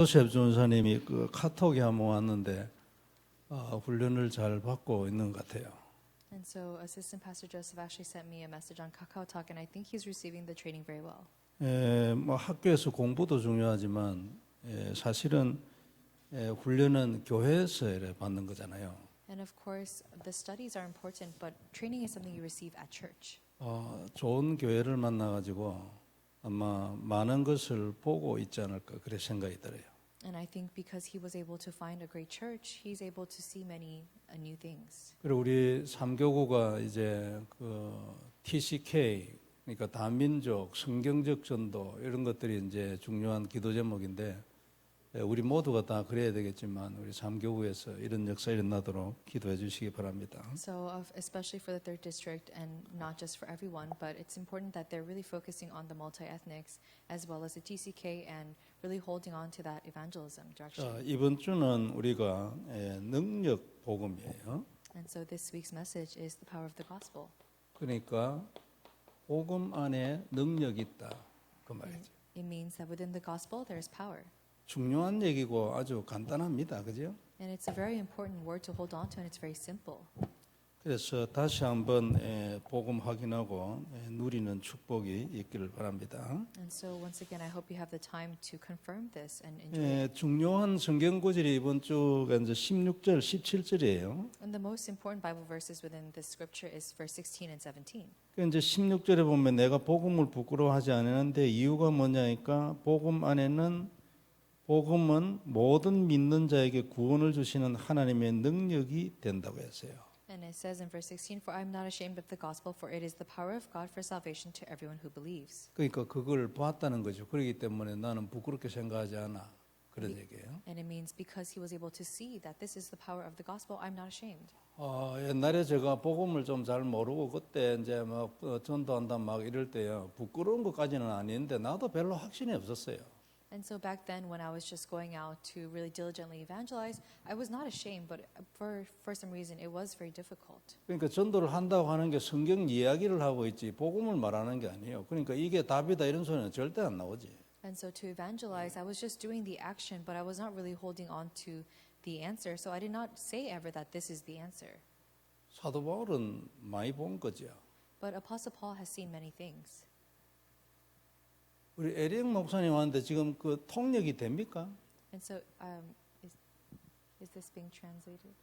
조셉 전사님이 그 카톡에 한번 왔는데 훈련을 잘 받고 있는 것 같아요. And so Assistant Pastor Joseph actually sent me a message on Kakao Talk, and I think he's receiving the training very well. 뭐 학교에서 공부도 중요하지만 사실은 훈련은 교회에서 받는 거잖아요. And of course, the studies are important, but training is something you receive at church. 좋은 교회를 만나가지고 아마 많은 것을 보고 있지 않을까 그런 생각이 들어요. And I think because he was able to find a great church, he's able to see many new things. 그리고 우리 삼교구가 이제 그 TCK 그러니까 다민족 성경적 전도 이런 것들이 이제 중요한 기도 제목인데 우리 모두가 다 그래야 되겠지만 우리 삼교구에서 이런 역사 일어나도록 기도해 주시기 바랍니다. So especially for the third district and not just for everyone, but it's important that they're really focusing on the multi-ethnics as well as the TCK and really holding on to that evangelism direction. 자, 이번 주는 우리가 능력 복음이에요. And so this week's message is the power of the gospel. 그러니까 복음 안에 능력이 있다 그 말이죠. It means that within the gospel there is power. 중요한 얘기고 아주 간단합니다. 그죠? And it's a very important word to hold on to, and it's very simple. 그래서 다시 한번 복음 확인하고 누리는 축복이 있기를 바랍니다. And so once again, I hope you have the time to confirm this and enjoy it. 중요한 성경 구절이 이번 주가 이제 16절, 17절이에요. And the most important Bible verses within this scripture is verse 16 and 17. 그 이제 16절에 보면 내가 복음을 부끄러워하지 않았는데 이유가 뭐냐니까 복음은 모든 믿는 자에게 구원을 주시는 하나님의 능력이 된다고 했어요. And it says in verse 16, "For I am not ashamed of the gospel, for it is the power of God for salvation to everyone who believes." 그러니까 그걸 봤다는 거죠. 그렇기 때문에 나는 부끄럽게 생각하지 않아. 그런 얘기예요. And it means because he was able to see that this is the power of the gospel, I'm not ashamed. 옛날에 제가 복음을 좀 잘 모르고 그때 이제 막 전도한다 막 이럴 때요. 부끄러운 것까지는 아닌데 나도 별로 확신이 없었어요. And so back then, when I was just going out to really diligently evangelize, I was not ashamed, but for some reason, it was very difficult. 그러니까 전도를 한다고 하는 게 성경 이야기를 하고 있지 복음을 말하는 게 아니에요. 그러니까 이게 답이다 이런 소리는 절대 안 나오지. And so to evangelize, I was just doing the action, but I was not really holding on to the answer. So I did not say ever that this is the answer. 사도 바울은 많이 본 거죠. But Apostle Paul has seen many things. 우리 에릭 목사님 왔는데 지금 그 통역이 됩니까? And so is this being translated?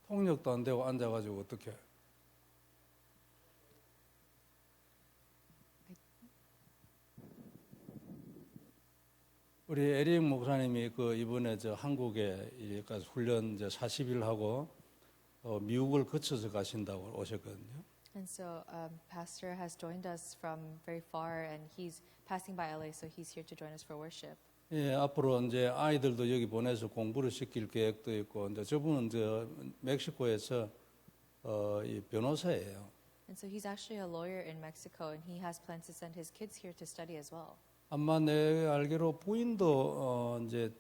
통역도 안 되고 앉아가지고 어떻게? 우리 에릭 목사님이 그 이번에 저 한국에 여기까지 훈련 이제 40일 하고 미국을 거쳐서 가신다고 오셨거든요. And so Pastor has joined us from very far, and he's passing by LA, so he's here to join us for worship. 예, 앞으로 이제 아이들도 여기 보내서 공부를 시킬 계획도 있고, 이제 저분은 저 멕시코에서 이 변호사예요. And so he's actually a lawyer in Mexico, and he has plans to send his kids here to study as well. 아마 내 알기로 부인도 이제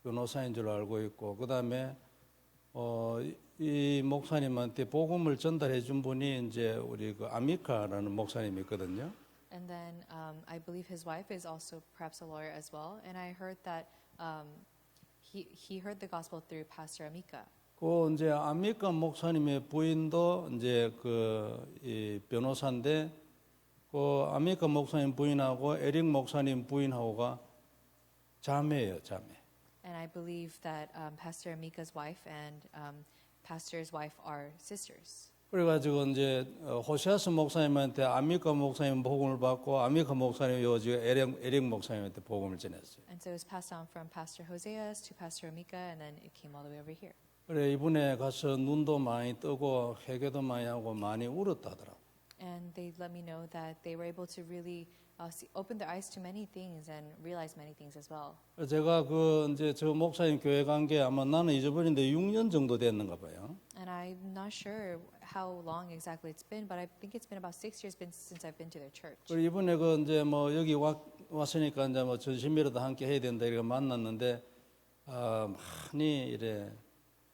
변호사인 줄 알고 있고, 그 다음에 이 목사님한테 복음을 전달해 준 분이 이제 우리 그 아미카라는 목사님이 있거든요. And then I believe his wife is also perhaps a lawyer as well. And I heard that he heard the gospel through Pastor Amika. 그 이제 아미카 목사님의 부인도 이제 이 변호사인데, 그 아미카 목사님 부인하고 에릭 목사님 부인하고가 자매예요, 자매. And I believe that Pastor Amika's wife and Pastor's wife are sisters. 그래가지고 이제 호시아스 목사님한테 아미카 목사님 복음을 받고 아미카 목사님이 요즘 에릭 목사님한테 복음을 전했어요. And so it was passed on from Pastor Hoseas to Pastor Amika, and then it came all the way over here. 그래 이번에 가서 눈도 많이 뜨고 회개도 많이 하고 많이 울었다 하더라고. And they let me know that they were able to really open their eyes to many things and realize many things as well. 제가 이제 저 목사님 교회 간 게 아마 나는 잊어버린데 6년 정도 됐는가 봐요. And I'm not sure how long exactly it's been, but I think it's been about 6 years since I've been to their church. 그리고 이번에 이제 뭐 여기 왔으니까 이제 뭐 전심이라도 함께 해야 된다 이렇게 만났는데 많이 이래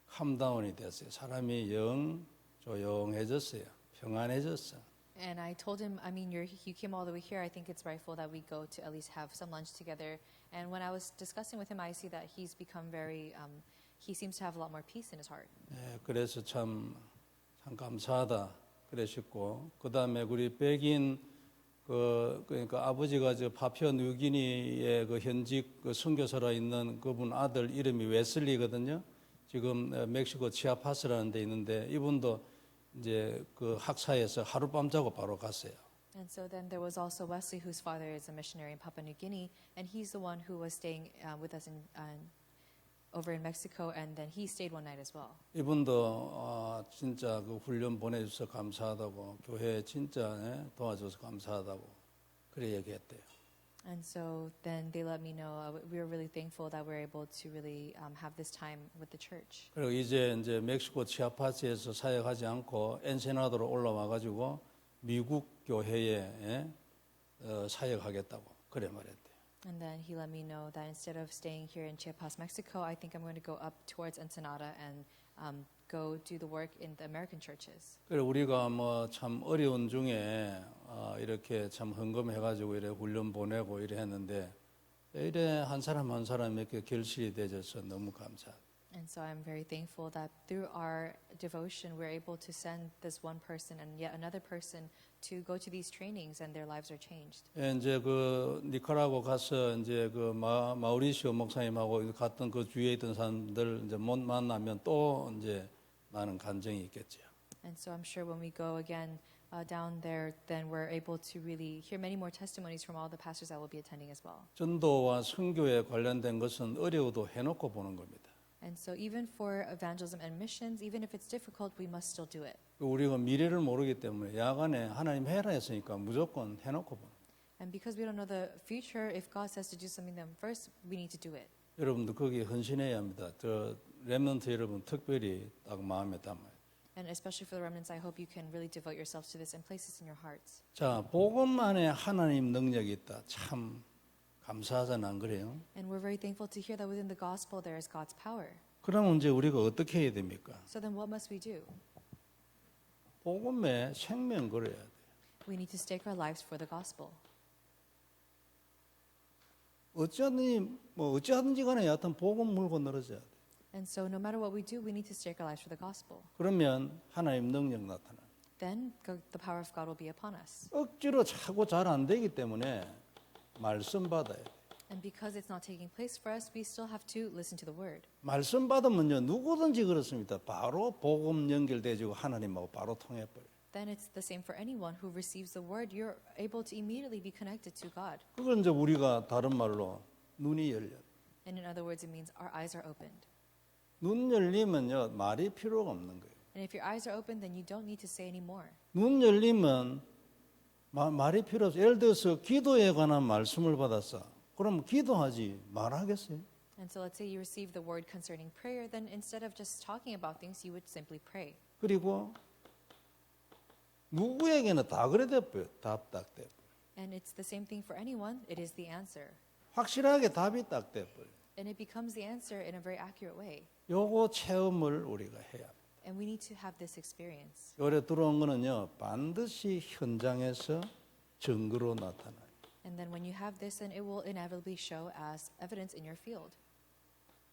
캄다운이 됐어요. 사람이 영 조용해졌어요. 평안해졌어. And I told him, I mean, you came all the way here. I think it's rightful that we go to at least have some lunch together. And when I was discussing with him, I see that he's become very, he seems to have a lot more peace in his heart. 예, 그래서 참 감사하다 그러셨고, 그 다음에 우리 백인 그러니까 아버지가 저 파푸아 뉴기니의 그 현직 그 선교사라 있는 그분 아들 이름이 웨슬리거든요. 지금 멕시코 치아파스라는 데 있는데 이분도 이제 그 학사에서 하룻밤 자고 바로 갔어요. And so then there was also Wesley, whose father is a missionary in Papua New Guinea, and he's the one who was staying with us over in Mexico, and then he stayed one night as well. 이분도 진짜 그 훈련 보내줘서 감사하다고 교회 진짜 도와줘서 감사하다고 그래 얘기했대요. And so then they let me know we were really thankful that we're able to really have this time with the church. 그리고 이제 멕시코 치아파스에서 사역하지 않고 엔세나도로 올라와 가지고 미국 교회에 사역하겠다고 그래 말했대요. And then he let me know that instead of staying here in Chiapas, Mexico, I think I'm going to go up towards Ensenada and go do the work in the American churches. 그래 우리가 뭐 참 어려운 중에 이렇게 참 헌금해가지고 이래 훈련 보내고 이래 했는데 이래 한 사람 한 사람 이렇게 결실이 되어서 너무 감사. And so I'm very thankful that through our devotion, we're able to send this one person and yet another person to go to these trainings, and their lives are changed. 이제 그 니카라과 가서 이제 그 마우리시오 목사님하고 갔던 그 주위에 있던 사람들 이제 못 만나면 또 이제 많은 간증이 있겠죠. And so I'm sure when we go again down there, then we're able to really hear many more testimonies from all the pastors that will be attending as well. 전도와 선교에 관련된 것은 어려워도 해놓고 보는 겁니다. And so even for evangelism and missions, even if it's difficult, we must still do it. 우리가 미래를 모르기 때문에 야간에 하나님 해라 했으니까 무조건 해놓고 보는. And because we don't know the future, if God says to do something, then first we need to do it. 여러분도 거기에 헌신해야 합니다. 저 렘넌트 여러분 특별히 딱 마음에 담아요. And especially for the remnants, I hope you can really devote yourselves to this and place this in your hearts. 자, 복음 안에 하나님 능력이 있다. 참 감사하잖아, 안 그래요? And we're very thankful to hear that within the gospel there is God's power. 그러면 이제 우리가 어떻게 해야 됩니까? So then what must we do? 복음에 생명 걸어야 돼. We need to stake our lives for the gospel. 어찌하든지 간에 여하튼 복음 물고 늘어져야 돼. And so no matter what we do, we need to stake our lives for the gospel. 그러면 하나님 능력 나타나. Then the power of God will be upon us. 억지로 차고 잘 안 되기 때문에 말씀 받아야 돼. And because it's not taking place for us, we still have to listen to the word. 말씀 받으면요 누구든지 그렇습니다. 바로 복음 연결돼지고 하나님하고 바로 통해버려. Then it's the same for anyone who receives the word. You're able to immediately be connected to God. 그걸 이제 우리가 다른 말로 눈이 열려. And in other words, it means our eyes are opened. 눈 열리면요 말이 필요가 없는 거예요. And if your eyes are open, then you don't need to say any more. 눈 열리면 말이 필요 없어. 예를 들어서 기도에 관한 말씀을 받았어. 그럼 기도하지 말하겠어요? And so let's say you receive the word concerning prayer, then instead of just talking about things, you would simply pray. 그리고 누구에게나 다 그래 돼버려. 답 딱 돼버려. And it's the same thing for anyone. It is the answer. 확실하게 답이 딱 돼버려. And it becomes the answer in a very accurate way. 요거 체험을 우리가 해야 합니다. And we need to have this experience. 요래 들어온 거는요 반드시 현장에서 증거로 나타나요. And then when you have this, then it will inevitably show as evidence in your field.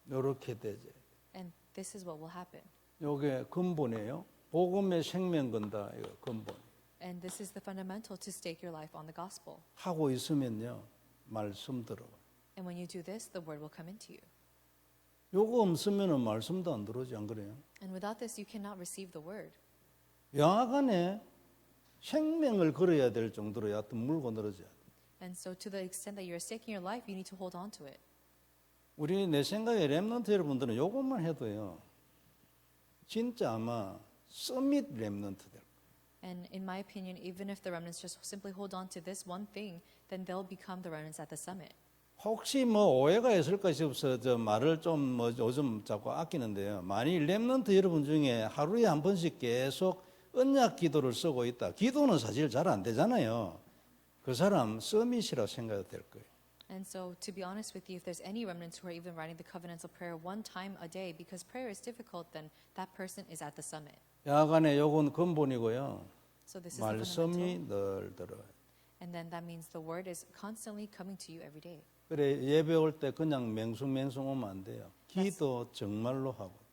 요렇게 되죠. And this is what will happen. 요게 근본이에요. 복음의 생명 건다. 이거 근본. And this is the fundamental to stake your life on the gospel. 하고 있으면요 말씀 들어와. And when you do this, the word will come into you. 요거 없으면은 말씀도 안 들어오지 안 그래요? And without this, you cannot receive the word. 영화관에 생명을 걸어야 될 정도로 여하튼 물고 늘어져야 돼. And so to the extent that you're staking your life, you need to hold on to it. 우리 내 생각에 렘넌트 여러분들은 요것만 해도요 진짜 아마 서밋 렘넌트 될 거예요. And in my opinion, even if the remnants just simply hold on to this one thing, then they'll become the remnants at the summit. 혹시 뭐 오해가 있을까 싶어서 저 말을 좀 요즘 자꾸 아끼는데요. 만일 렘넌트 여러분 중에 하루에 한 번씩 계속 언약 기도를 쓰고 있다. 기도는 사실 잘 안 되잖아요. 그 사람 서밋이라고 생각해도 될 거예요. And so, to be honest with you, if there's any remnants who are even writing the covenantal prayer one time a day because prayer is difficult, then that person is at the summit. 야간에 요건 근본이고요. So this is the 말씀이 fundamental. 늘 들어요. And then that means the word is constantly coming to you every day. 그래 예배 올 때 그냥 맹숭맹숭 오면 안 돼요. 기도 정말로 하고.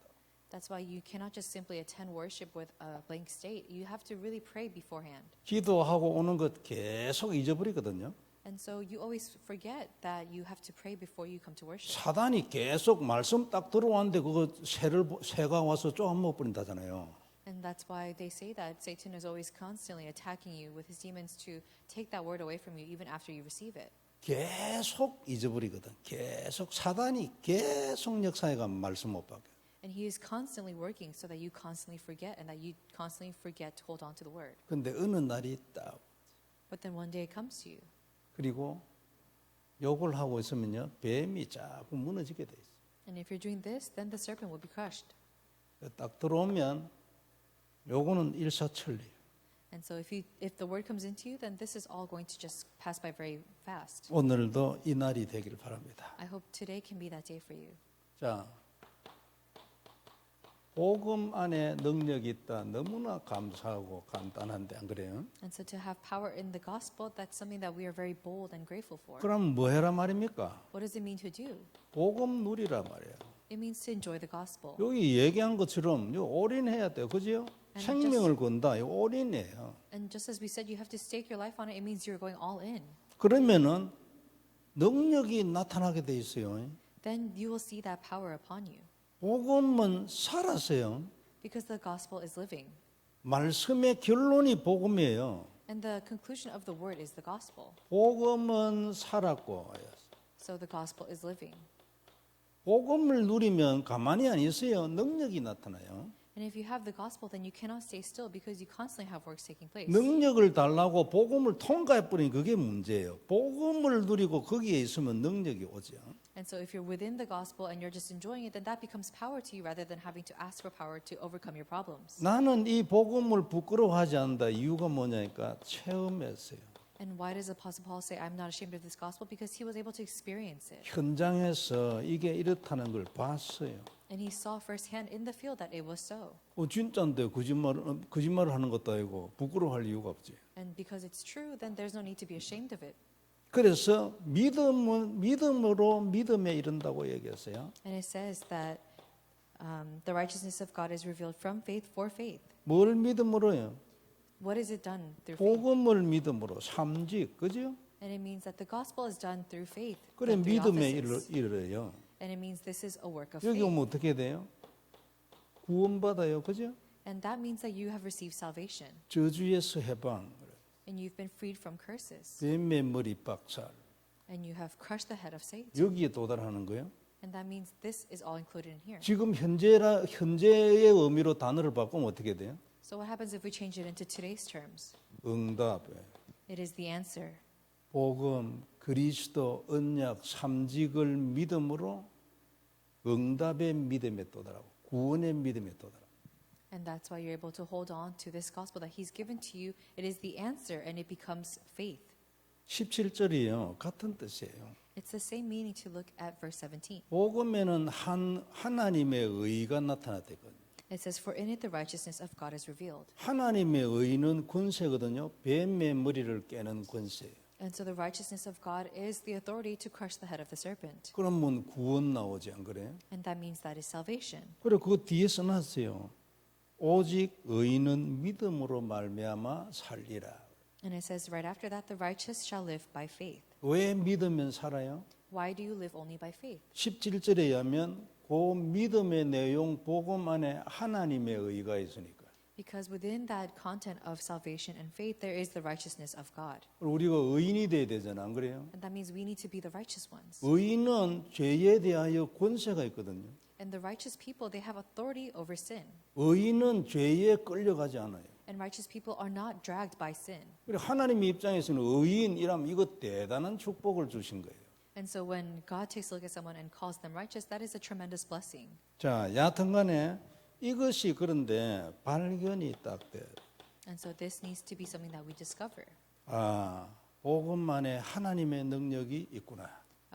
That's why you cannot just simply attend worship with a blank state. You have to really pray beforehand. 기도하고 오는 것 계속 잊어버리거든요. And so you always forget that you have to pray before you come to worship. 사단이 계속 말씀 딱 들어왔는데 그거 새가 와서 쪼아먹어 버린다잖아요. And that's why they say that Satan is always constantly attacking you with his demons to take that word away from you even after you receive it. 계속 잊어버리거든. 계속 사단이 계속 역사해가 말씀 못 받게. And he is constantly working so that you constantly forget and that you constantly forget to hold on to the word. 근데 어느 날이 있다. But then one day it comes to you. 그리고 욕을 하고 있으면요. 뱀이 자꾸 무너지게 돼 있어요. And if you're doing this, then the serpent will be crushed. 딱 들어오면 요거는 일사천리. And so if the word comes into you, then this is all going to just pass by very fast. 오늘도 이 날이 되길 바랍니다. I hope today can be that day for you. 자, 복음 안에 능력이 있다. 너무나 감사하고 간단한데 안 그래요? And so to have power in the gospel, that's something that we are very bold and grateful for. 그럼 뭐 해라 말입니까? What does it mean to do? 복음 누리라 말이에요. It means to enjoy the gospel. 여기 얘기한 것처럼 이거 올인해야 돼요. 그죠? 생명을 건다. 이거 올인이에요. And just as we said, you have to stake your life on it. It means you're going all in. 그러면은 능력이 나타나게 돼 있어요. Then you will see that power upon you. 복음은 살았어요. Because the gospel is living. 말씀의 결론이 복음이에요. And the conclusion of the word is the gospel. 복음은 살았고. So the gospel is living. 복음을 누리면 가만히 안 있어요. 능력이 나타나요. And if you have the gospel, then you cannot stay still because you constantly have works taking place. 능력을 달라고 복음을 통과해버린 그게 문제예요. 복음을 누리고 거기에 있으면 능력이 오죠. And so if you're within the gospel and you're just enjoying it, then that becomes power to you rather than having to ask for power to overcome your problems. 나는 이 복음을 부끄러워하지 않는다. 이유가 뭐냐니까 체험했어요. And why does Apostle Paul say, I'm not ashamed of this gospel? Because he was able to experience it. 현장에서 이게 이렇다는 걸 봤어요. And he saw firsthand in the field that it was so. 진짜인데 거짓말을 하는 것도 아니고 부끄러워할 이유가 없지. And because it's true, then there's no need to be ashamed of it. 그래서 믿음으로 믿음에 이른다고 얘기했어요. And it says that the righteousness of God is revealed from faith for faith. 뭘 믿음으로요? What is it done through faith? 복음을 믿음으로 삼직, 그죠? And it means that the gospel is done through faith. 그래 not through 믿음에 offices. 이르래요. And it means this is a work of 여기 faith. 오면 어떻게 돼요? 구원받아요, 그죠? And that means that you have received salvation. 저주에서 해방, And you've been freed from curses. 뱀의 머리 박살. And you have crushed the head of Satan. 여기에 도달하는 거예요. And that means this is all included in here. 지금 현재의 의미로 단어를 바꾸면 어떻게 돼요? So what happens if we change it into today's terms? 응답, It is the answer. 복음, 그리스도, 언약, 삼직을 믿음으로 응답의 믿음에 도달하고 구원의 믿음에 도달하고. And that's why you're able to hold on to this gospel that he's given to you. It is the answer and it becomes faith. 17절이요. 같은 뜻이에요. It's the same meaning to look at verse 17. 복음에는 하나님의 의가 나타났거든요. It says, for in it the righteousness of God is revealed. 하나님의 의는 권세거든요. 뱀의 머리를 깨는 권세예요. And so the righteousness of God is the authority to crush the head of the serpent. 그러면 구원 나오지 안 그래요? And that means that is salvation. 그리고 그 뒤에 써놨어요. 오직 의는 믿음으로 말미암아 살리라. And it says right after that, the righteous shall live by faith. 왜 믿으면 살아요? Why do you live only by faith? 17절에 의하면 그 믿음의 내용 복음 안에 하나님의 의가 있으니까. Because within that content of salvation and faith, there is the righteousness of God. 우리가 의인이 돼야 되잖아, 안 그래요? And that means we need to be the righteous ones. 의인은 죄에 대하여 권세가 있거든요. And the righteous people, they have authority over sin. 의인은 죄에 끌려가지 않아요. And righteous people are not dragged by sin. 그리고 하나님의 입장에서는 의인이라면 이거 대단한 축복을 주신 거예요. And so when God takes a look at someone and calls them righteous, that is a tremendous blessing. 자, 여하튼간에 이것이 그런데 발견이 딱 돼요. And so this needs to be something that we discover. 복음 안에 하나님의 능력이 있구나.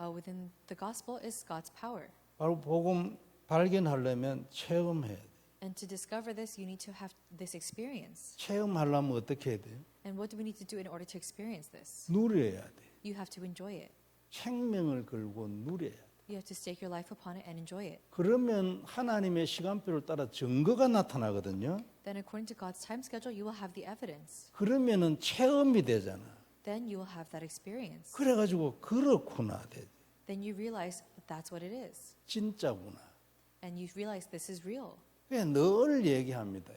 within the gospel is God's power. 바로 복음 발견하려면 체험해야 돼. And to discover this, you need to have this experience. 체험하려면 어떻게 해야 돼요? And what do we need to do in order to experience this? 누려야 돼. You have to enjoy it. 생명을 걸고 누려야 돼. You have to stake your life upon it and enjoy it. 그러면 하나님의 시간표를 따라 증거가 나타나거든요. Then according to God's time schedule, you will have the evidence. 그러면은 체험이 되잖아. Then you will have that experience. 그래가지고 그렇구나 돼. Then you realize that that's what it is. 진짜구나. And you realize this is real. 그냥 늘 얘기합니다.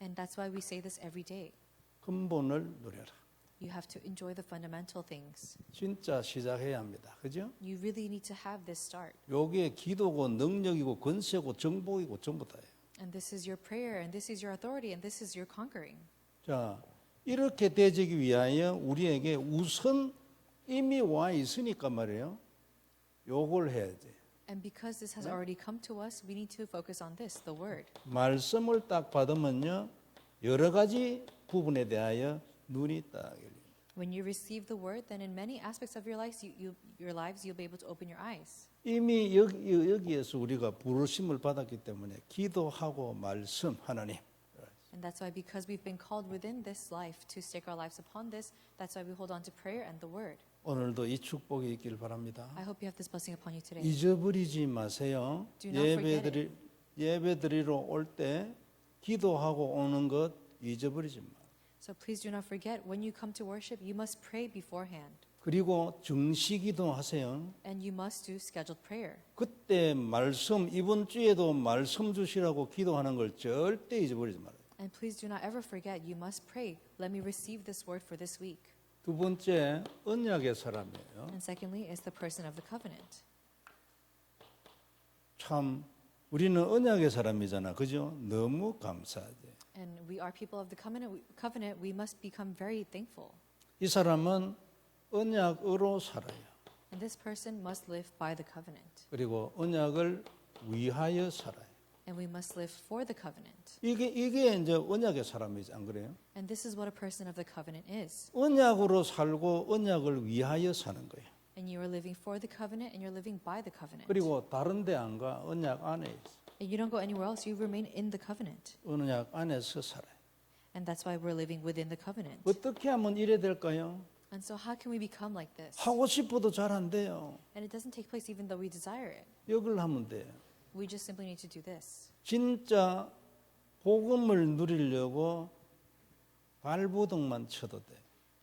And that's why we say this every day. 근본을 누려라. You have to enjoy the fundamental things. 진짜 시작해야 합니다. 그죠? You really need to have this start. 요게 기도고 능력이고 권세고 정복이고 전부 다예요. And this is your prayer, and this is your authority, and this is your conquering. 자, 이렇게 되기 위하여 우리에게 우선 이미 와 있으니까 말이에요. 요걸 해야 돼. And because this has already come to us, we need to focus on this, the word. 말씀을 딱 받으면요. 여러 가지 부분에 대하여 눈이 딱 열립니다. When you receive the word, then in many aspects of your lives, you'll be able to open your eyes. 이미 여기에서 우리가 부르심을 받았기 때문에 기도하고 말씀 하나님. And that's why because we've been called within this life to stake our lives upon this, that's why we hold on to prayer and the word. 오늘도 이 축복이 있길 바랍니다. I hope you have this blessing upon you today. 잊어버리지 마세요. Do not forget 예배드리러 올 때 기도하고 오는 것 잊어버리지 마. So please do not forget, when you come to worship, you must pray beforehand. 그리고 정시 기도하세요. And you must do scheduled prayer. 그때 말씀 이번 주에도 말씀 주시라고 기도하는 걸 절대 잊어버리지 말아요. And please do not ever forget, you must pray, let me receive this word for this week. 두 번째 언약의 사람이에요. And secondly is the person of the covenant. 참 우리는 언약의 사람이잖아. 그죠? 너무 감사하지. And we are people of the covenant, we must become very thankful. 이 사람은 언약으로 살아요. And this person must live by the covenant. 그리고 언약을 위하여 살아요. And we must live for the covenant. 이게 이제 언약의 사람이지 안 그래요? And this is what a person of the covenant is. 언약으로 살고 언약을 위하여 사는 거예요. And you are living for the covenant and you're living by the covenant. 그리고 다른 데 안 가. 언약 안에 있어. And you don't go anywhere else, you remain in the covenant. 언약 안에서 살아요. And that's why we're living within the covenant. 어떻게 하면 이래 될까요? And so how can we become like this? 하고 싶어도 잘 안 돼요. And it doesn't take place even though we desire it. 이걸 하면 돼요. We just simply need to do this. 진짜 복음을 누리려고 발버둥만 쳐도 돼.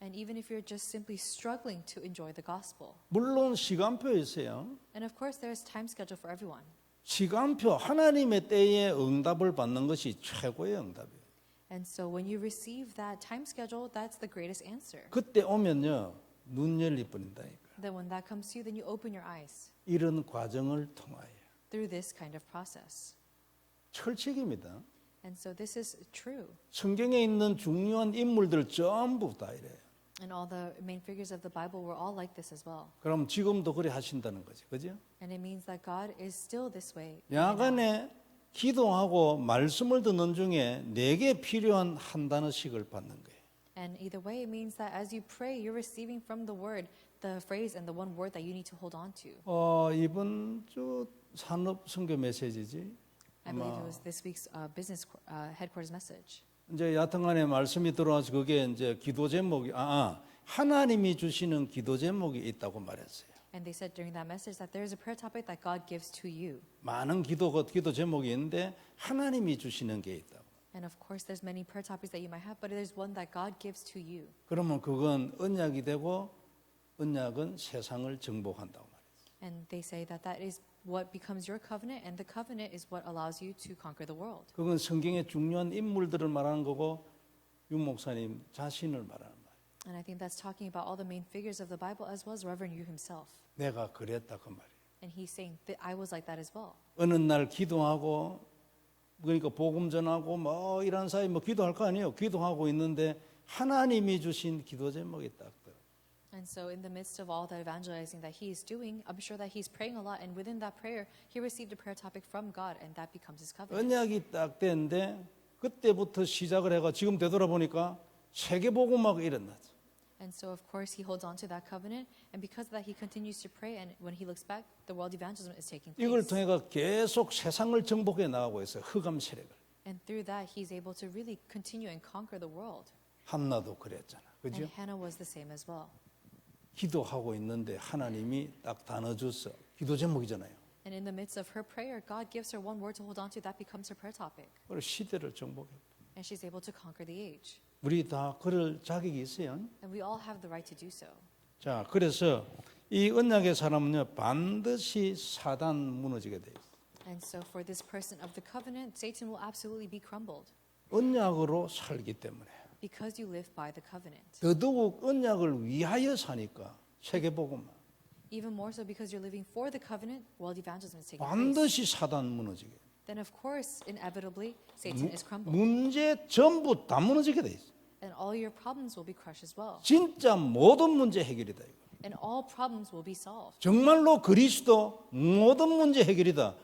And even if you're just simply struggling to enjoy the gospel. 물론 시간표 있어요. And of course there is time schedule for everyone. 시간표 하나님의 때에 응답을 받는 것이 최고의 응답이에요. And so when you receive that time schedule, that's the greatest answer. 그때 오면요 눈 열리 버린다니까. Then when that comes to you, then you open your eyes 이런 과정을 통하여 through this kind of process. 철칙입니다. And so this is true. 성경에 있는 중요한 인물들 전부 다 이래요. And all the main figures of the Bible were all like this as well. 그럼 지금도 그래 하신다는 거지, 그죠? And it means that God is still this way. 야간에 기도하고 말씀을 듣는 중에 내게 필요한 한 단어씩을 받는 거예요. And either way, it means that as you pray, you're receiving from the word the phrase and the one word that you need to hold on to. 이번 주 산업 선교 메시지지. I believe it was this week's business headquarters message. 이제 여튼간에 말씀이 들어와서 그게 이제 기도 제목이 하나님이 주시는 기도 제목이 있다고 말했어요. And they said during that message that there is a prayer topic that God gives to you. 많은 기도 제목이 있는데 하나님이 주시는 게 있다고. And of course, there's many prayer topics that you might have, but there's one that God gives to you. 그러면 그건 언약이 되고 언약은 세상을 정복한다고 말했어요. And they say that that is what becomes your covenant, and the covenant is what allows you to conquer the world. 그건 성경의 중요한 인물들을 말하는 거고 윤 목사님 자신을 말하는 말. And I think that's talking about all the main figures of the Bible as well as Reverend Yu himself. 내가 그랬다 그 말이에요. And he's saying that I was like that as well. 어느 날 기도하고 그러니까 복음 전하고 뭐 이런 사이 뭐 기도할 거 아니에요. 기도하고 있는데 하나님이 주신 기도 제목이 딱 들어. And so in the midst of all the evangelizing that he is doing, I'm sure that he's praying a lot, and within that prayer, he received a prayer topic from God, and that becomes his covenant. 언약이 딱 됐는데 그때부터 시작을 해가 지금 되돌아보니까 세계복음화가 일어났죠. And so, of course, he holds on to that covenant. And because of that, he continues to pray. And when he looks back, the world evangelism is taking 이걸 place. 통해서 계속 세상을 정복해 나가고 있어요. 흑암 세력을. And through that, he's able to really continue and conquer the world. 한나도 그랬잖아. 그죠? And Hannah was the same as well. 기도하고 있는데 하나님이 딱 단어 줬어. 기도 제목이잖아요. And in the midst of her prayer, God gives her one word to hold on to. That becomes her prayer topic. 그리고 시대를 정복했다. And she's able to conquer the age. 우리 다 그럴 자격이 있어요. And we all have the right to do so. 자, 그래서 이 언약의 사람은요 반드시 사단 무너지게 돼 있어요. And so for this person of the covenant, Satan will absolutely be crumbled. 언약으로 살기 때문에 Because you live by the covenant. 더더욱 언약을 위하여 사니까 세계복음만 Even more so because you're living for the covenant, world evangelism is taking place. 반드시 사단 무너지게. Then of course, inevitably, Satan is crumbled. 문제 전부 다 무너지게 돼 있어. And all your problems will be crushed as well. 진짜 모든 문제 해결이다 이거. And all problems will be solved. 정말로 그리스도 모든 문제 해결이다.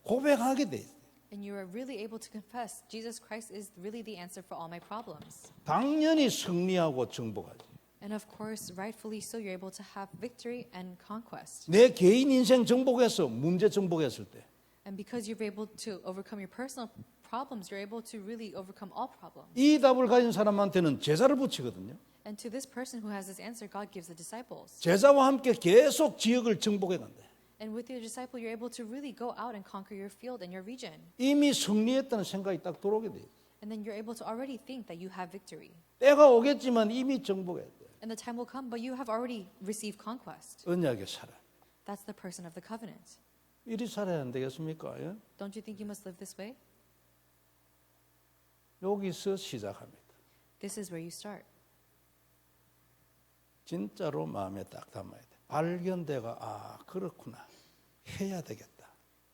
고백하게 돼 있어. And you are really able to confess Jesus Christ is really the answer for all my problems. 당연히 승리하고 정복하지. And of course, rightfully so, you're able to have victory and conquest. 내 개인 인생 정복해서 문제 정복했을 때 And because you're able to overcome your personal problems, you're able to really overcome all problems. 이 답을 가진 사람한테는 제자를 붙이거든요. And to this person who has this answer, God gives the disciples. 제자와 함께 계속 지역을 정복해 간다. And with your disciple, you're able to really go out and conquer your field and your region. 이미 승리했다는 생각이 딱 들어오게 돼. And then you're able to already think that you have victory. 때가 오겠지만 이미 정복했다. And the time will come, but you have already received conquest. 언약의 사람. That's the person of the covenant. 이리 살아야 안 되겠습니까? 예? Don't you think you must live this way? 여기서 시작합니다. This is where you start. 진짜로 마음에 딱 담아야 돼. 발견돼가 아 그렇구나. 해야 되겠다.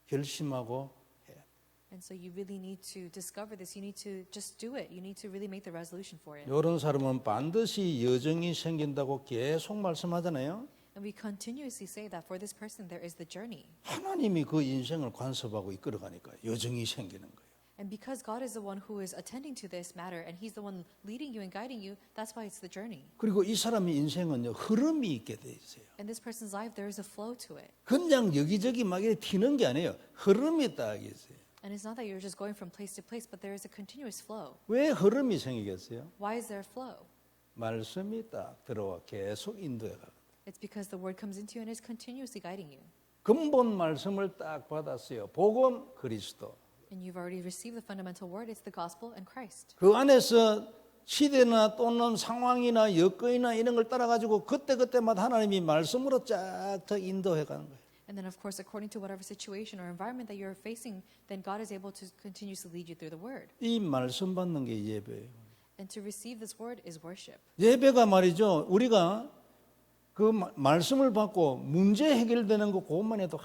결심하고 해야 돼. And so you really need to discover this. You need to just do it. You need to really make the resolution for it. 이런 사람은 반드시 여정이 생긴다고 계속 말씀하잖아요. And we continuously say that for this person there is the journey. 하나님이 그 인생을 관섭하고 이끌어가니까 여정이 생기는 거예요. And because God is the one who is attending to this matter and He's the one leading you and guiding you, that's why it's the journey. 그리고 이 사람의 인생은요 흐름이 있게 돼 있어요. In this person's life, there is a flow to it. 그냥 여기저기 막 이렇게 튀는 게 아니에요. 흐름이 딱 있어요. And it's not that you're just going from place to place, but there is a continuous flow. 왜 흐름이 생기겠어요? Why is there flow? 말씀이 딱 들어와 계속 인도해 가요. It's because the word comes into you and is continuously guiding you. 근본 말씀을 딱 받았어요. 복음 그리스도. And you've already received the fundamental word. It's the gospel and Christ. 그 안에서 시대나 또는 상황이나 여건이나 이런 걸 따라가지고 그때그때마다 하나님이 말씀으로 쫙쫙 인도해 가는 거예요. And then, of course, according to whatever situation or environment that you're facing, then God is able to continuously lead you through the word. 이 말씀 받는 게 예배예요. And to receive this word is worship. 예배가 말이죠. 우리가 그 말씀을 받고 문제 해결되는 거 그것만 해도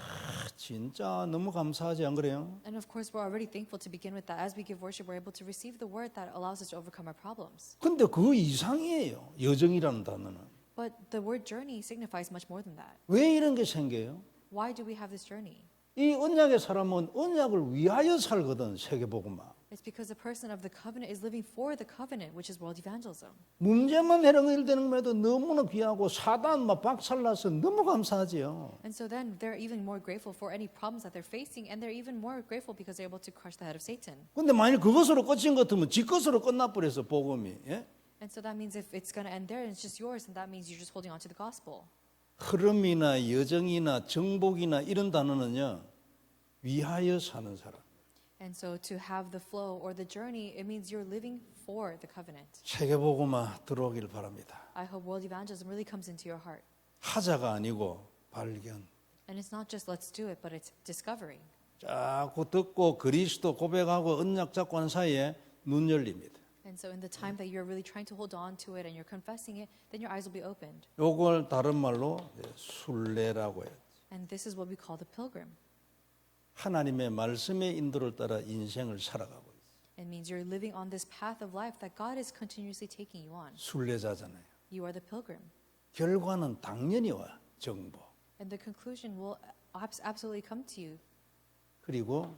진짜 너무 감사하지 안 그래요? And of course, we're already thankful to begin with that. As we give worship, we're able to receive the word that allows us to overcome our problems. 근데 그 이상이에요. 여정이라는 단어는. But the word journey signifies much more than that. 왜 이런 게 생겨요? Why do we have this journey? 이 언약의 사람은 언약을 위하여 살거든. 세계복음화. It's because the person of the covenant is living for the covenant, which is world evangelism. 문제만 해결되는 것도 너무나 귀하고 사단 막 박살나서 너무 감사하지요. And so then they're even more grateful for any problems that they're facing, and they're even more grateful because they're able to crush the head of Satan. 근데 만약 그것으로 끝인 것 같으면 지 것으로 끝나버려서 복음이. 예? And so that means if it's going to end there and it's just yours, then that means you're just holding on to the gospel. 흐름이나 여정이나 정복이나 이런 단어는요. 위하여 사는 사람. And so to have the flow or the journey, it means you're living for the covenant. 세계복음화 들어오길 바랍니다. I hope world evangelism really comes into your heart. 하자가 아니고 발견. And it's not just let's do it, but it's discovering. 자꾸 듣고 그리스도 고백하고 언약 잡고 한 사이에 눈 열립니다. And so in the time that you're really trying to hold on to it and you're confessing it, then your eyes will be opened. 요걸 다른 말로 순례라고 해요. And this is what we call the pilgrim. 하나님의 말씀의 인도를 따라 인생을 살아가고 있어요. It means you're living on this path of life that God is continuously taking you on. 순례자잖아요. You are the pilgrim. 결과는 당연히 와. 정복. And the conclusion will absolutely come to you. 그리고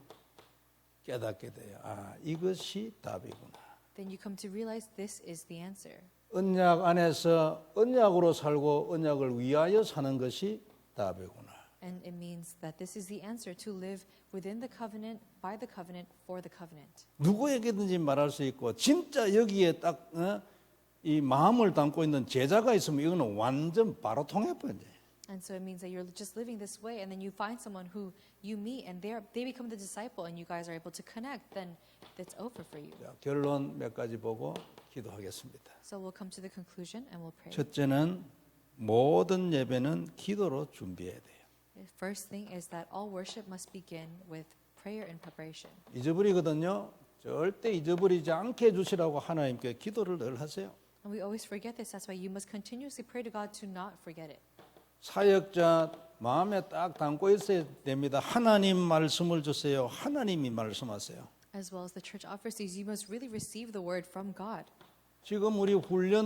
깨닫게 돼요. 아, 이것이 답이구나. Then you come to realize this is the answer. 언약 안에서 언약으로 살고 언약을 위하여 사는 것이 답이구나. And it means that this is the answer to live within the covenant, by the covenant, for the covenant. 누구에게든지 말할 수 있고 진짜 여기에 딱 이 마음을 담고 있는 제자가 있으면 이거는 완전 바로 통해버려. And so it means that you're just living this way, and then you find someone who you meet, and they become the disciple, and you guys are able to connect. Then it's over for you. 자, 결론 몇 가지 보고 기도하겠습니다. So we'll come to the conclusion, and we'll pray. 첫째는 모든 예배는 기도로 준비해야 돼요. The first thing is that all worship must begin with prayer and preparation. 잊어버리거든요. 절대 잊어버리지 않게 해주시라고 하나님께 기도를 늘 하세요. And we always forget this. That's why you must continuously pray to God to not forget it. 사역자 마음에 딱 담고 있어야 됩니다. 하나님 말씀을 주세요. 하나님이 말씀하세요. As well as the church officers, you must really receive the word from God. 지금 우리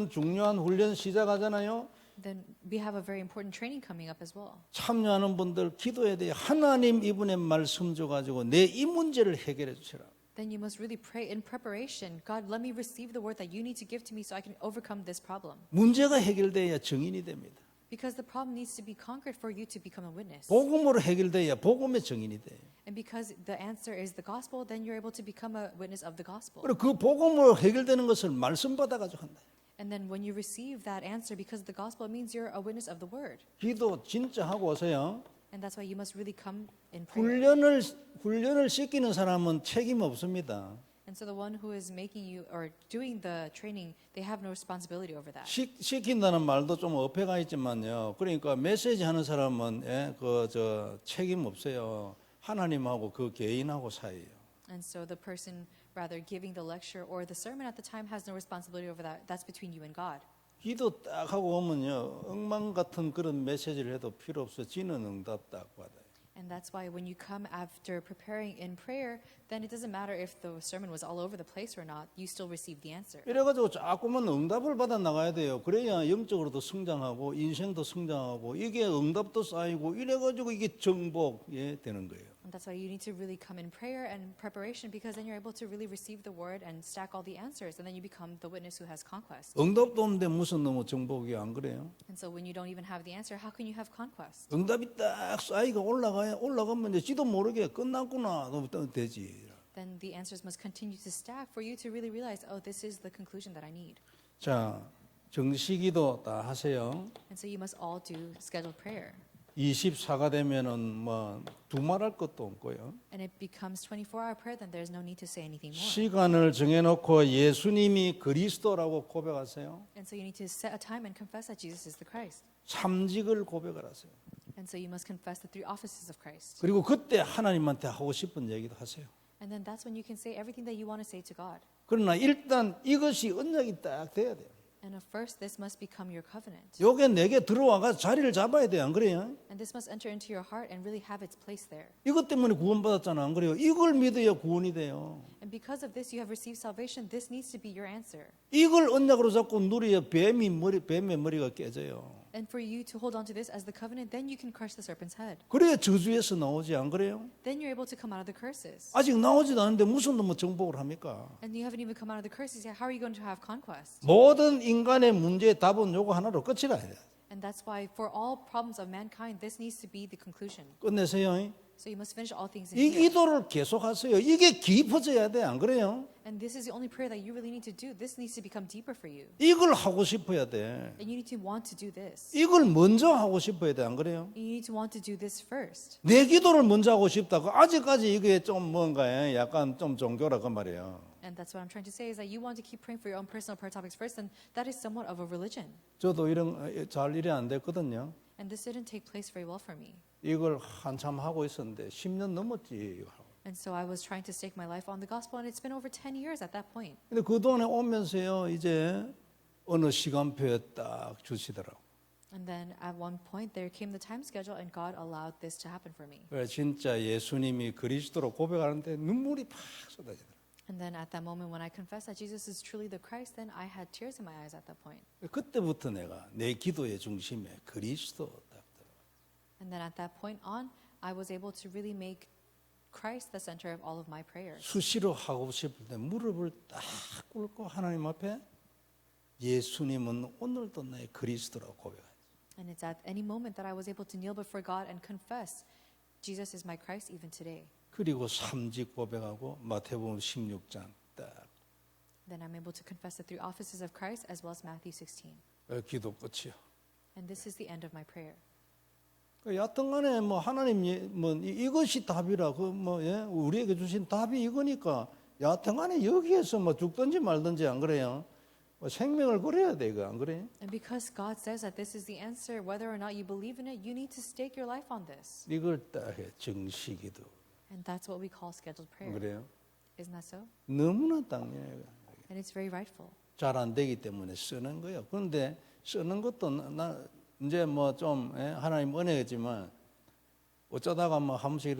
중요한 훈련 시작하잖아요. Then we have a very important training coming up as well. 참여하는 분들 기도해야 돼요. 하나님 이분의 말씀 줘가지고 내 이 문제를 해결해 주시라. Then you must really pray in preparation. God, let me receive the word that you need to give to me so I can overcome this problem. 문제가 해결돼야 증인이 됩니다. Because the problem needs to be conquered for you to become a witness. 복음으로 해결돼야 복음의 증인이 돼요. And because the answer is the gospel, then you're able to become a witness of the gospel. 그리고 그 복음으로 해결되는 것을 말씀 받아가지고 한다. And then when you receive that answer because of the gospel, it means you're a witness of the word. 기도 진짜 하고 오세요. And that's why you must really come in prayer. 훈련을 시키는 사람은 책임 없습니다. And so the one who is making you or doing the training, they have no responsibility over that. 시킨다는 말도 좀 어폐가 있지만요. 그러니까 메시지 하는 사람은 책임 없어요. 하나님하고 그 개인하고 사이예요. And so the person rather giving the lecture or the sermon at the time has no responsibility over that. That's between you and God. 기도 딱 하고 오면요. 엉망 같은 그런 메시지를 해도 필요 없어. 지는 응답 딱 받아요. And that's why when you come after preparing in prayer, then it doesn't matter if the sermon was all over the place or not, you still receive the answer. 이래가지고 자꾸만 응답을 받아 나가야 돼요. 그래야 영적으로도 성장하고 인생도 성장하고 이게 응답도 쌓이고 이래가지고 이게 정복이 되는 거예요. And that's why you need to really come in prayer and preparation because then you're able to really receive the word and stack all the answers and then you become the witness who has conquest. 응답도 없는데 무슨 너무 정복이 안 그래요? And so when you don't even have the answer, how can you have conquest? 응답이 딱 쌓이가 올라가면 이제 지도 모르게 끝났구나 되지. Then the answers must continue to stack for you to really realize, oh, this is the conclusion that I need. 자, 정시기도 다 하세요. And so you must all do scheduled prayer. 24가 되면은 뭐 두말할 것도 없고요. And it becomes 24-hour prayer, then there's no need to say anything more. 시간을 정해놓고 예수님이 그리스도라고 고백하세요. And so you need to set a time and confess that Jesus is the Christ. 삼직을 고백을 하세요. And so you must confess the three offices of Christ. 그리고 그때 하나님한테 하고 싶은 얘기도 하세요. And then that's when you can say everything that you want to say to God. 그러나 일단 이것이 언약이 딱 돼야 돼요. And first, this must become your covenant. 요게 내게 들어와가 자리를 잡아야 돼요. 안 그래요? And this must enter into your heart and really have its place there. 이것 때문에 구원받았잖아. 안 그래요? 이걸 믿어야 구원이 돼요. And because of this, you have received salvation. This needs to be your answer. 이걸 언약으로 잡고 누려야 뱀의 머리가 깨져요. And for you to hold on to this as the covenant, then you can crush the serpent's head. 그래야 저주에서 나오지. 안 그래요? Then you're able to come out of the curses. 아직 나오지도 않는데 무슨 놈의 정복을 합니까? And you haven't even come out of the curses yet. How are you going to have conquest? 모든 인간의 문제의 답은 요거 하나로 끝이라 해요. And that's why for all problems of mankind, this needs to be the conclusion. 끝내세요. So you must finish all things in 이 here. 기도를 계속하세요. 이게 깊어져야 돼. 안 그래요? And this is the only prayer that you really need to do. This needs to become deeper for you. 이걸 하고 싶어야 돼. And you need to want to do this. 이걸 먼저 하고 싶어야 돼. 안 그래요? You need to want to do this first. 내 기도를 먼저 하고 싶다고 아직까지 이게 좀 뭔가 약간 좀 종교라 그 말이에요. And that's what I'm trying to say is that you want to keep praying for your own personal prayer topics first, and that is somewhat of a religion. 저도 잘 일이 안 됐거든요. And this didn't take place very well for me. 이걸 한참 하고 있었는데 10년 넘었지. And so I was trying to stake my life on the gospel, and it's been over 10 years at that point. 근데 그동안에 오면서요 이제 어느 시간표에 딱 주시더라고. And then at one point there came the time schedule, and God allowed this to happen for me. 그래 진짜 예수님이 그리스도로 고백하는데 눈물이 팍 쏟아지더라고. And then at that moment when I confessed that Jesus is truly the Christ, then I had tears in my eyes at that point. 그때부터 내가 내 기도의 중심에 그리스도 딱 들어가. And then at that point on, I was able to really make Christ the center of all of my prayers. 수시로 하고 싶을 때 무릎을 딱 꿇고 하나님 앞에 예수님은 오늘도 나의 그리스도라고 고백하죠. And it's at any moment that I was able to kneel before God and confess, Jesus is my Christ even today. 그리고 3직 고백하고 마태복음 16장 딱 Then I'm able to confess the 3 offices of Christ as well as Matthew 16. 기도 끝이요. And this is the end of my prayer. 여튼간에 뭐 하나님 뭐 이것이 답이라 우리에게 주신 답이 이거니까 여튼간에 여기에서 뭐 죽든지 말든지 안 그래요? 생명을 걸어야 돼 이거 안 그래? And because God says that this is the answer, whether or not you believe in it, you need to stake your life on this. 이걸 딱 해 정식기도. And that's what we call scheduled prayer. 그래요? Isn't that so? 너무나 당연해요. And it's very rightful. 잘 안 되기 때문에 쓰는 거예요. 그런데 쓰는 것도 나 이제 뭐 좀 하나님 은혜겠지만 어쩌다가 뭐 한 번씩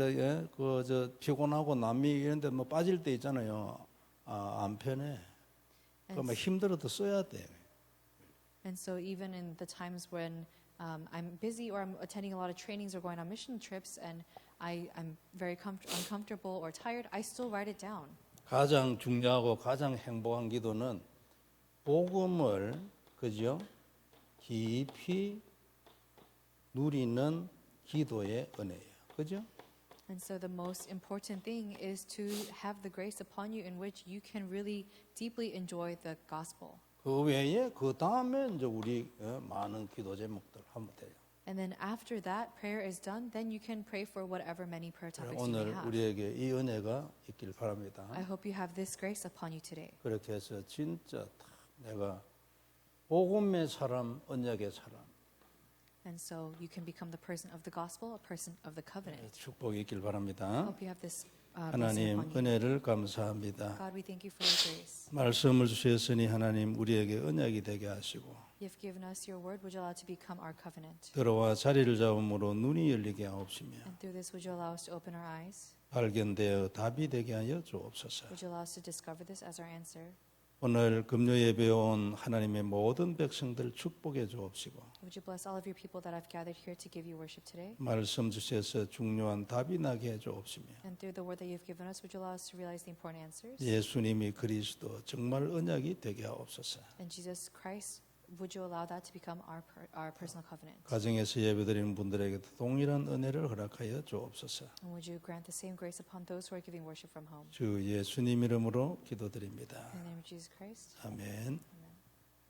그저 피곤하고 남미 이런데 뭐 빠질 때 있잖아요. 안 편해. 그러면 힘들어도 써야 돼. And so even in the times when I'm busy or I'm attending a lot of trainings or going on mission trips and I'm very uncomfortable or tired, I still write it down. 가장 중요하고 가장 행복한 기도는 복음을 그죠? 깊이 누리는 기도의 은혜예요. 그죠? And so the most important thing is to have the grace upon you in which you can really deeply enjoy the gospel. 그 외에 그 다음에 이제 우리 많은 기도 제목들 하면 돼요. And then after that prayer is done, then you can pray for whatever many prayer topics you may 오늘 have. 우리에게 이 은혜가 있길 바랍니다. I hope you have this grace upon you today. 그렇게 해서 진짜 내가 복음의 사람, 언약의 사람 And so you can become the person of the gospel, a person of the covenant. 축복이 있길 I 바랍니다. hope you have this blessing 하나님 upon you. 은혜를 감사합니다. God, we thank you for your grace. 말씀을 주셨으니 하나님 우리에게 언약이 되게 하시고 You've given us your word, would you allow it to become our covenant? 들어와 자리를 잡음으로 눈이 열리게 하옵시며 And through this, would you allow us to open our eyes? 발견되어 답이 되게 하여 주옵소서. Would you allow us to discover this as our answer? 오늘 금요 예배에 온 하나님의 모든 백성들 축복해 주옵시고 Would you bless all of your people that I've gathered here to give you worship today? 말씀 주셔서 중요한 답이 나게 해 주옵시며 And through the word that you've given us, would you allow us to realize the important answers? 예수님이 그리스도 정말 언약이 되게 하옵소서. And Jesus Christ, would you allow that to become our personal covenant? 가정에서 예배드리는 분들에게도 동일한 은혜를 허락하여 주옵소서. And would you grant the same grace upon those who are giving worship from home? 주 예수님 이름으로 기도드립니다. In the name of Jesus Christ. 아멘.